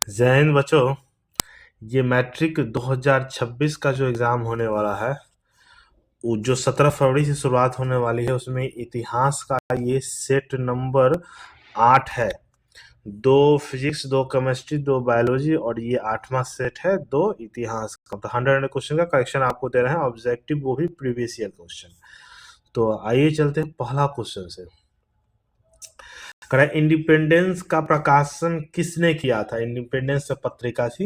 जय हिंद बच्चों। ये मैट्रिक 2026 का जो एग्ज़ाम होने वाला है, वो जो 17 फरवरी से शुरुआत होने वाली है, उसमें इतिहास का ये सेट नंबर 8 है। 2 फिजिक्स, 2 केमिस्ट्री, 2 बायोलॉजी और ये 8वां सेट है 2 इतिहास का। तो 100 क्वेश्चन का करेक्शन आपको दे रहे हैं, ऑब्जेक्टिव वो भी प्रीवियस ईयर क्वेश्चन। तो आइए चलते हैं पहला क्वेश्चन से। करें, इंडिपेंडेंस का प्रकाशन किसने किया था? इंडिपेंडेंस पत्रिका थी।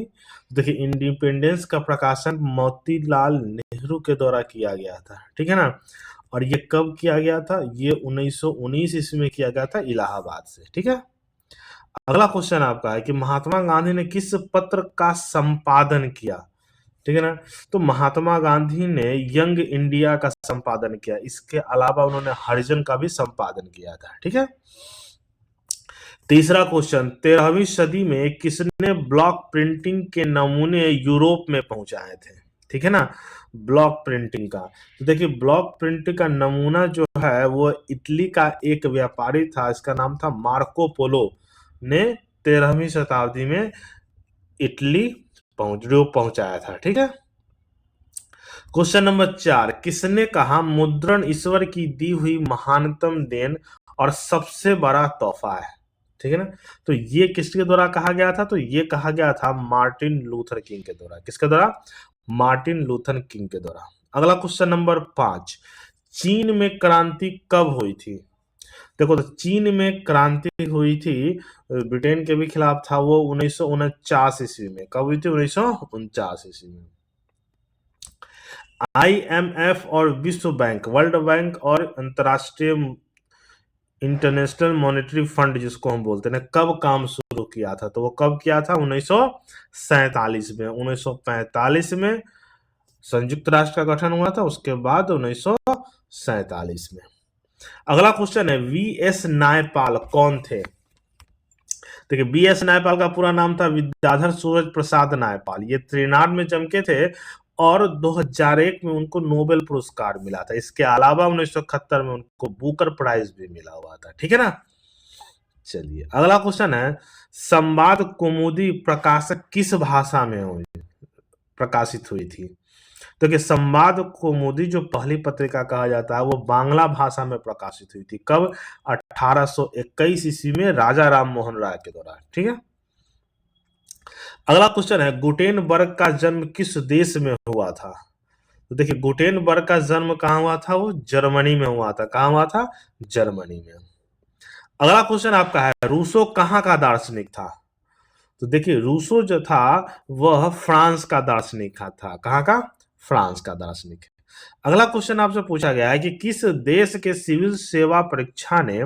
देखिए, इंडिपेंडेंस का प्रकाशन मोतीलाल नेहरू के द्वारा किया गया था, ठीक है ना। और ये कब किया गया था? ये 1919 ईस्वी में किया गया था, इलाहाबाद से, ठीक है। अगला क्वेश्चन आपका है कि महात्मा गांधी ने किस पत्र का संपादन किया, ठीक है ना। तो महात्मा गांधी ने यंग इंडिया का संपादन किया, इसके अलावा उन्होंने हरिजन का भी संपादन किया था, ठीक है। तीसरा क्वेश्चन, 13वीं सदी में किसने ब्लॉक प्रिंटिंग के नमूने यूरोप में पहुंचाए थे, ठीक है ना। ब्लॉक प्रिंटिंग का, तो देखिए ब्लॉक प्रिंटिंग का नमूना जो है वो इटली का एक व्यापारी था, इसका नाम था मार्को पोलो, ने 13वीं शताब्दी में इटली पहुंचाया था, ठीक है। क्वेश्चन नंबर 4, किसने कहा मुद्रण ईश्वर की दी हुई महानतम देन और सबसे बड़ा तोहफा है, ठीक है ना। तो ये किसके द्वारा कहा गया था? तो ये कहा गया था मार्टिन लूथर किंग के द्वारा। किसके द्वारा? मार्टिन लूथर किंग के द्वारा। अगला क्वेश्चन नंबर 5, चीन में क्रांति कब हुई थी? देखो, तो चीन में क्रांति हुई थी, ब्रिटेन के भी खिलाफ था वो 1949 ईस्वी में। कब हुई थी? 1949 ईस्वी में। आईएमएफ और विश्व बैंक, वर्ल्ड बैंक और अंतर्राष्ट्रीय इंटरनेशनल मॉनेटरी फंड जिसको हम बोलते हैं, कब काम शुरू किया था? तो वो कब किया था? 1947 में। 1945 में संयुक्त राष्ट्र का गठन हुआ था, उसके बाद 1947 में। अगला क्वेश्चन है, वी एस नायपाल कौन थे? देखिए, बी एस नायपाल का पूरा नाम था विद्याधर सूरज प्रसाद नायपाल। ये त्रिनाद में चमके थे और 2001 में उनको नोबेल पुरस्कार मिला था। इसके अलावा 1971 में उनको बुकर प्राइज भी मिला हुआ था, ठीक है ना। चलिए, अगला क्वेश्चन है, संवाद कौमुदी प्रकाशक किस भाषा में हुई, प्रकाशित हुई थी? तो कि संवाद कौमुदी जो पहली पत्रिका कहा जाता है वो बांग्ला भाषा में प्रकाशित हुई थी। कब? 1821 ईस्वी में राजा राम मोहन राय के द्वारा, ठीक है। अगला क्वेश्चन है, गुटेनबर्ग का जन्म किस देश में हुआ था? तो देखिए, गुटेनबर्ग का जन्म कहाँ हुआ था? वो जर्मनी में हुआ था। कहाँ हुआ था? जर्मनी में। अगला क्वेश्चन आपका है, रूसो कहाँ का दार्शनिक था? तो देखिए, रूसो जो था वह फ्रांस का दार्शनिक था। कहाँ का? फ्रांस का दार्शनिक है। अगला क्वेश्चन आपसे पूछा गया है कि किस देश के सिविल सेवा परीक्षा ने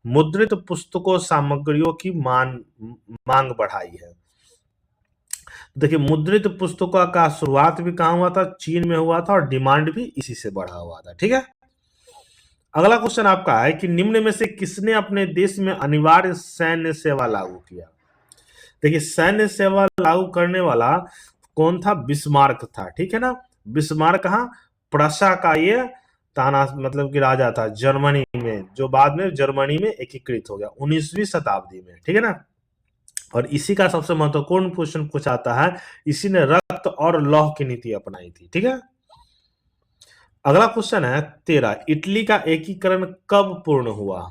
मुद्रित पुस्तकों सामग्रियों की मांग बढ़ाई है? देखिए, मुद्रित पुस्तकों का शुरुआत भी कहाँ हुआ था? चीन में हुआ था और डिमांड भी इसी से बढ़ा हुआ था, ठीक है। अगला क्वेश्चन आपका है कि निम्न में से किसने अपने देश में अनिवार्य सैन्य सेवा लागू किया? देखिए, सैन्य सेवा लागू करने वाला कौन था? बिस्मार्क था, ठीक है ना। बिस्मार्क कहाँ? प्रशा का ये ताना मतलब कि राजा था जर्मनी में, जो बाद में जर्मनी में एकीकृत हो गया 19वीं शताब्दी में, ठीक है ना। और इसी का सबसे महत्वपूर्ण क्वेश्चन पूछा आता है, इसी ने रक्त और लौह की नीति अपनाई थी, ठीक है। अगला क्वेश्चन है 13, इटली का एकीकरण कब पूर्ण हुआ?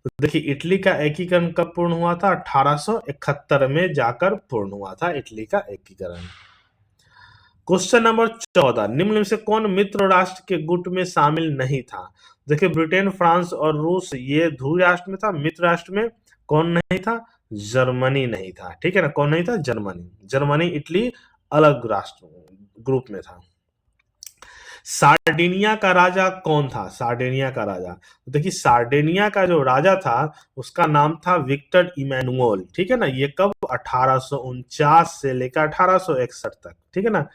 तो देखिए, इटली का एकीकरण कब पूर्ण हुआ था? 1871 में जाकर पूर्ण हुआ था इटली का एकीकरण। क्वेश्चन नंबर 14, निम्न में से कौन मित्र राष्ट्र के गुट में शामिल नहीं था? देखिए, ब्रिटेन, फ्रांस और रूस ये ध्रुव राष्ट्र में था। मित्र राष्ट्र में कौन नहीं था? जर्मनी नहीं था, ठीक है ना। कौन नहीं था? जर्मनी। जर्मनी, इटली अलग राष्ट्र ग्रुप में था। सार्डिनिया का राजा कौन था? सार्डिनिया का राजा, तो देखिए सार्डिनिया का जो राजा था उसका नाम था विक्टर इमैनुअल, ठीक है ना। ये कब? 1849 से लेकर 1861 तक, ठीक है ना।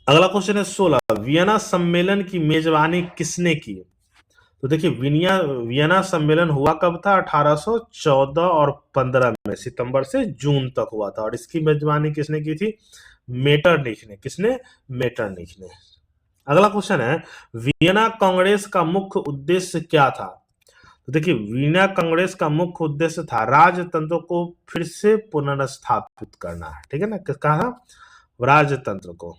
अगला क्वेश्चन है 16, वियना सम्मेलन की मेजबानी किसने की? तो देखिए, वियना सम्मेलन हुआ कब था? 1814 और 15 में, सितंबर से जून तक हुआ था। और इसकी मेजबानी किसने की थी? मेटरनिख ने। किसने? मेटरनिख ने। अगला क्वेश्चन है, वियना कांग्रेस का मुख्य उद्देश्य क्या था? तो देखिए वीना कांग्रेस का मुख्य उद्देश्य था राजतंत्र को फिर से पुनर्स्थापित करना, ठीक है ना, किसका था, राजतंत्र को।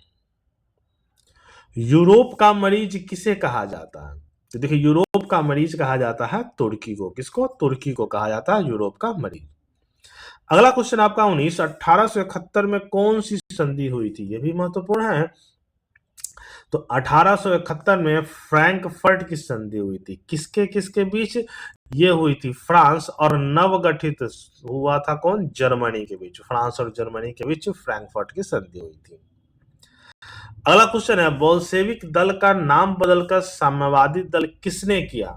यूरोप का मरीज किसे कहा जाता है, तो देखिए यूरोप का मरीज कहा जाता है तुर्की को, किसको, तुर्की को कहा जाता है यूरोप का मरीज। अगला क्वेश्चन आपका 1871 में कौन सी संधि हुई थी, यह भी महत्वपूर्ण है। तो 1871 में फ्रैंकफर्ट की संधि हुई थी, किसके किसके बीच, ये हुई थी फ्रांस और नवगठित हुआ था कौन, जर्मनी के बीच, फ्रांस और जर्मनी के बीच फ्रैंकफर्ट की संधि हुई थी। अगला क्वेश्चन है बोल्शेविक दल का नाम बदलकर साम्यवादी दल किसने किया,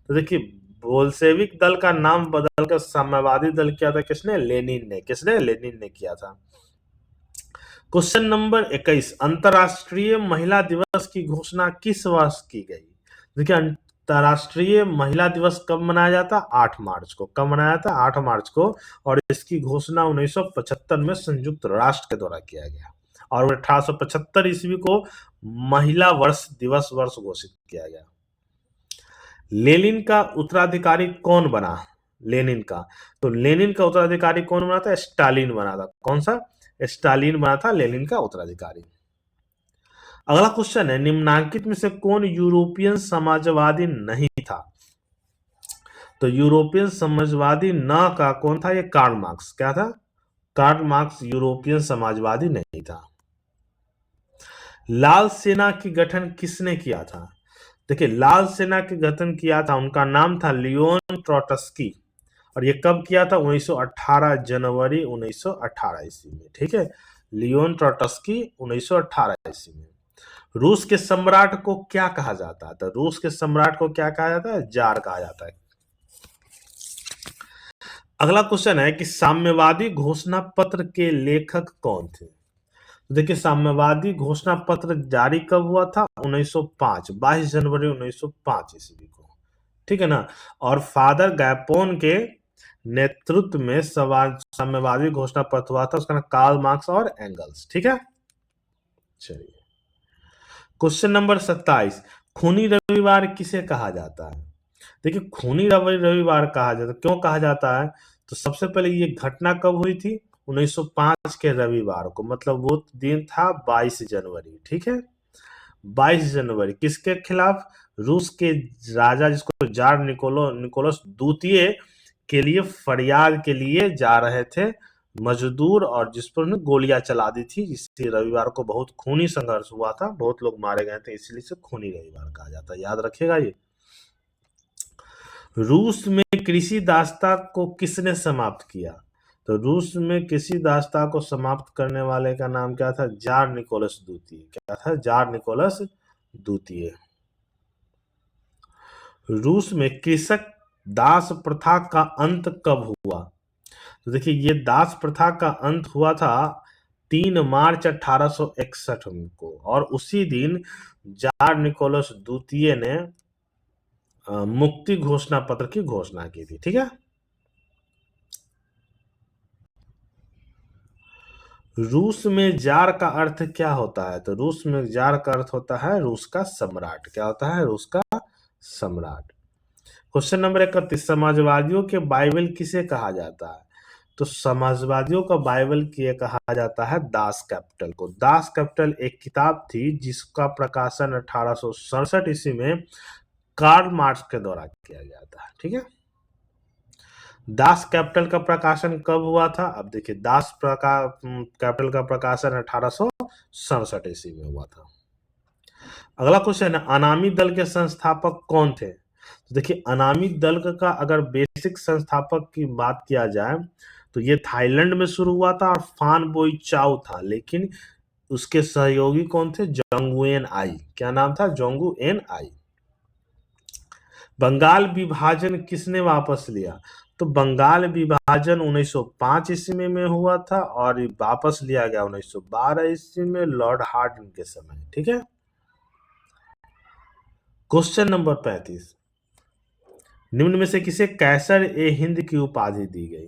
तो देखिए बोल्शेविक दल का नाम बदलकर साम्यवादी दल किया था किसने, लेनिन ने, किसने, लेनिन ने किया था। क्वेश्चन नंबर 21, अंतरराष्ट्रीय महिला दिवस की घोषणा किस वर्ष की गई, देखिए अंतरराष्ट्रीय महिला दिवस कब मनाया जाता, 8 मार्च को, कब मनाया था, 8 मार्च को, और इसकी घोषणा 1975 में संयुक्त राष्ट्र के द्वारा किया गया, और 1875 ईस्वी को महिला वर्ष दिवस वर्ष घोषित किया गया। लेनिन का उत्तराधिकारी कौन बना, लेनिन का, तो लेनिन का उत्तराधिकारी कौन बना था, स्टालिन बना था, कौन सा, स्टालिन बना था लेनिन का उत्तराधिकारी। अगला क्वेश्चन है निम्नांकित में से कौन यूरोपियन समाजवादी नहीं था, तो यूरोपियन समाजवादी न का कौन था, ये कार्ल मार्क्स, क्या था, कार्ल मार्क्स यूरोपियन समाजवादी नहीं था। लाल सेना की गठन किसने किया था, देखिए लाल सेना के गठन किया था, उनका नाम था लियोन ट्रोट्स्की, और ये कब किया था, 1918 जनवरी 1918 ईस्वी में, ठीक है, लियोन ट्रोट्स्की 1918 ईस्वी में। रूस के सम्राट को क्या कहा जाता है, तो रूस के सम्राट को क्या कहा जाता है, जार कहा जाता है। अगला क्वेश्चन है कि साम्यवादी घोषणा पत्र के लेखक कौन थे, तो देखिए साम्यवादी घोषणा पत्र जारी कब हुआ था, 1905, 22 जनवरी 1905 ईस्वी को, ठीक है ना, और फादर गैपोन के नेतृत्व में साम्यवादी घोषणा पत्र हुआ था, उसका नाम कार्ल मार्क्स और एंगल्स, ठीक है। चलिए क्वेश्चन नंबर 27, खूनी रविवार किसे कहा जाता है, देखिए खूनी रविवार कहा जाता है, क्यों कहा जाता है, तो सबसे पहले ये घटना कब हुई थी, 1905 के रविवार को, मतलब वो दिन था 22 जनवरी, ठीक है, 22 जनवरी, किसके खिलाफ, रूस के राजा जिसको जार निकोलस द्वितीय के लिए फरियाद के लिए जा रहे थे मजदूर, और जिस पर उन्होंने गोलियां चला दी थी, जिससे रविवार को बहुत खूनी संघर्ष हुआ था, बहुत लोग मारे गए थे, इसलिए इसे खूनी रविवार कहा जाता है, याद रखिएगा ये। रूस में कृषि दासता को किसने समाप्त किया, तो रूस में कृषि दासता को समाप्त करने वाले का नाम क्या था, जार निकोलस द्वितीय, क्या था, जार निकोलस द्वितीय। रूस में कृषक दास प्रथा का अंत कब हुआ, तो देखिए ये दास प्रथा का अंत हुआ था 3 मार्च 1861 को, और उसी दिन जार निकोलस द्वितीय ने मुक्ति घोषणा पत्र की घोषणा की थी, ठीक है। रूस में जार का अर्थ क्या होता है, तो रूस में जार का अर्थ होता है रूस का सम्राट, क्या होता है, रूस का सम्राट। क्वेश्चन नंबर 31, समाजवादियों के बाइबल किसे कहा जाता है, तो समाजवादियों का बाइबल किए कहा जाता है दास कैपिटल को। दास कैपिटल एक किताब थी जिसका प्रकाशन 1867 ईस्वी में कार्ल मार्क्स के द्वारा किया गया था, ठीक है। दास कैपिटल का प्रकाशन कब हुआ था, अब देखिए दास कैपिटल का प्रकाशन 1867 ईस्वी में हुआ था। अगला क्वेश्चन है अनामी दल के संस्थापक कौन थे, तो देखिए अनामी दल का अगर बेसिक संस्थापक की बात किया जाए तो ये थाईलैंड में शुरू हुआ था और फान बोई चाओ था, लेकिन उसके सहयोगी कौन थे, जोंगुएन आई, क्या नाम था, जोंगुएन आई। बंगाल विभाजन किसने वापस लिया, तो बंगाल विभाजन 1905 ईस्वी में हुआ था और वापस लिया गया 1912 ईस्वी में लॉर्ड हार्डिंग के समय, ठीक है। क्वेश्चन नंबर 35, निम्न में से किसे कैसर ए हिंद की उपाधि दी गई,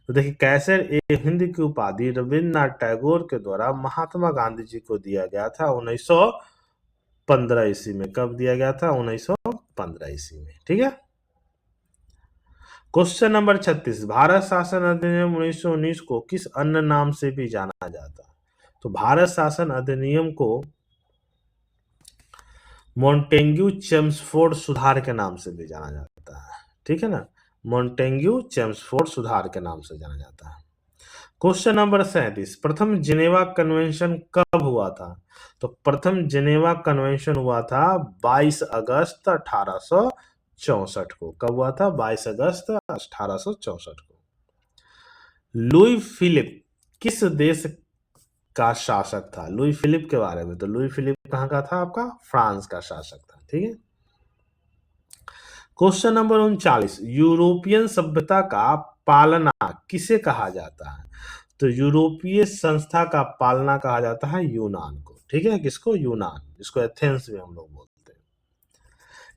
तो देखिए कैसर ए हिंद की उपाधि रविन्द्रनाथ टैगोर के द्वारा महात्मा गांधी जी को दिया गया था 1915 ईस्वी में, कब दिया गया था, 1915 ईस्वी में, ठीक है। क्वेश्चन नंबर 36, भारत शासन अधिनियम 1919 को किस अन्य नाम से भी जाना जाता है? तो भारत शासन अधिनियम को मॉन्टेग्यू चेम्सफोर्ड सुधार के नाम से भी जाना जाता है। ठीक है ना, मॉन्टेग्यू चेम्सफोर्ड सुधार के नाम से जाना जाता है। क्वेश्चन नंबर 37, प्रथम जिनेवा कन्वेंशन कब हुआ था? तो प्रथम जिनेवा कन्वेंशन हुआ था 22 अगस्त 1864 को। कब हुआ था? 22 अगस्त 1864 को। लुई फिलिप किस देश का शासक था? लुई फिलिप के बारे में, तो लुई फिलिप कहाँ का था? आपका फ्रांस का शासक था। ठीक है। क्वेश्चन नंबर 39, यूरोपियन सभ्यता का पालना किसे कहा जाता है? तो यूरोपीय संस्था का पालना कहा जाता है यूनान को। ठीक है, किसको? यूनान, जिसको एथेंस में हम लोग बोलते हैं।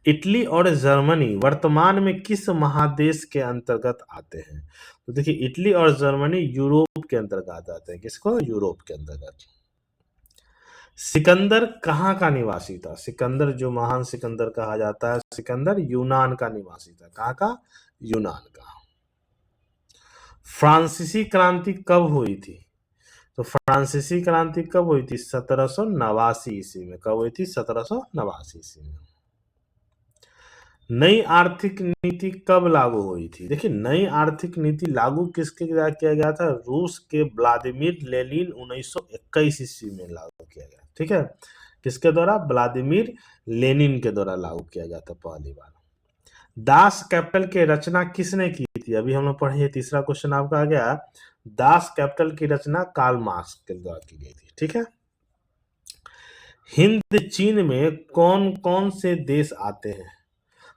इटली और जर्मनी वर्तमान में किस महादेश के अंतर्गत आते हैं? तो देखिए, इटली और जर्मनी यूरोप के अंतर्गत आते हैं। किसको? यूरोप के अंतर्गत। सिकंदर कहाँ का निवासी था? सिकंदर, जो महान सिकंदर कहा जाता है, सिकंदर यूनान का निवासी था। कहाँ का? यूनान का। फ्रांसीसी क्रांति कब हुई थी? तो फ्रांसीसी क्रांति कब हुई थी? 1789 ईस्वी में। कब हुई थी? 1789 ईस्वी में। नई आर्थिक नीति कब लागू हुई थी? देखिए, नई आर्थिक नीति लागू किसके द्वारा किया गया था? रूस के व्लादिमीर लेनिन 1921 ईस्वी में लागू किया गया। ठीक है, किसके द्वारा? व्लादिमीर लेनिन के द्वारा लागू किया गया था पहली बार। दास कैपिटल की रचना किसने की थी? अभी हम लोग पढ़े, ये तीसरा क्वेश्चन आपका आ गया। दास कैपिटल की रचना कार्ल मार्क्स के द्वारा की गई थी। ठीक है। हिंद चीन में कौन कौन से देश आते हैं?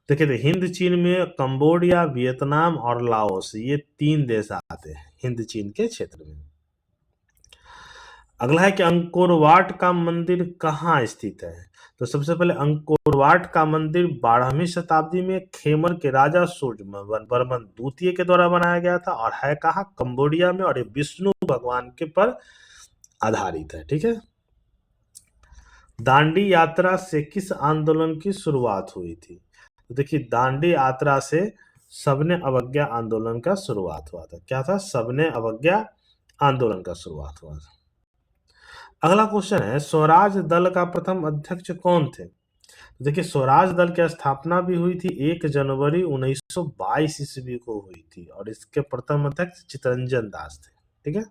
देखिए, तो हिंद चीन में कंबोडिया, वियतनाम और लाओस, ये 3 देश आते हैं हिंद चीन के क्षेत्र में। अगला है कि अंकोर वाट का मंदिर कहाँ स्थित है? तो सबसे पहले अंकोर वाट का मंदिर 12वीं शताब्दी में खेमर के राजा सूर्यवर्मन द्वितीय के द्वारा बनाया गया था, और है कहाँ? कंबोडिया में, और ये विष्णु भगवान के पर आधारित है। ठीक है। दांडी यात्रा से किस आंदोलन की शुरुआत हुई थी? तो देखिए, दांडी यात्रा से सबने अवज्ञा आंदोलन का शुरुआत हुआ था। क्या था? सबने अवज्ञा आंदोलन का शुरुआत हुआ था। अगला क्वेश्चन है, स्वराज दल का प्रथम अध्यक्ष कौन थे? तो देखिए, स्वराज दल की स्थापना भी हुई थी 1 जनवरी 1922 ईस्वी को हुई थी, और इसके प्रथम अध्यक्ष चितरंजन दास थे। ठीक है।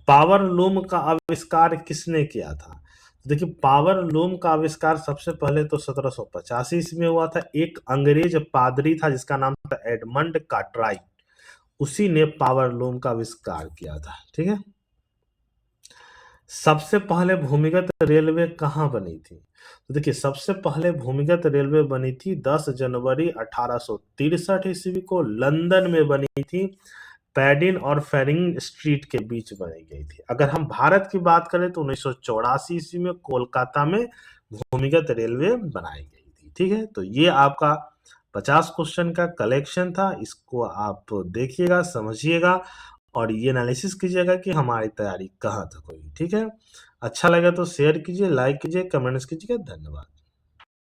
पावर लूम का आविष्कार किसने किया था? देखिए, पावर लूम का आविष्कार सबसे पहले तो 1785 ईस्वी में हुआ था। एक अंग्रेज पादरी था जिसका नाम था एडमंड कार्टराइट, उसी ने पावर लूम का आविष्कार किया था। ठीक है। सबसे पहले भूमिगत रेलवे कहाँ बनी थी? तो देखिए, सबसे पहले भूमिगत रेलवे बनी थी 10 जनवरी 1863 ईस्वी को, लंदन में बनी थी। पैडिन और फेरिंग स्ट्रीट के बीच बनाई गई थी। अगर हम भारत की बात करें तो 1984 ईस्वी में कोलकाता में भूमिगत रेलवे बनाई गई थी। ठीक है, तो ये आपका 50 क्वेश्चन का कलेक्शन था। इसको आप देखिएगा, समझिएगा, और ये एनालिसिस कीजिएगा कि हमारी तैयारी कहाँ तक हुई। ठीक है, अच्छा लगा तो शेयर कीजिए, लाइक कीजिए, कमेंट्स कीजिएगा। धन्यवाद।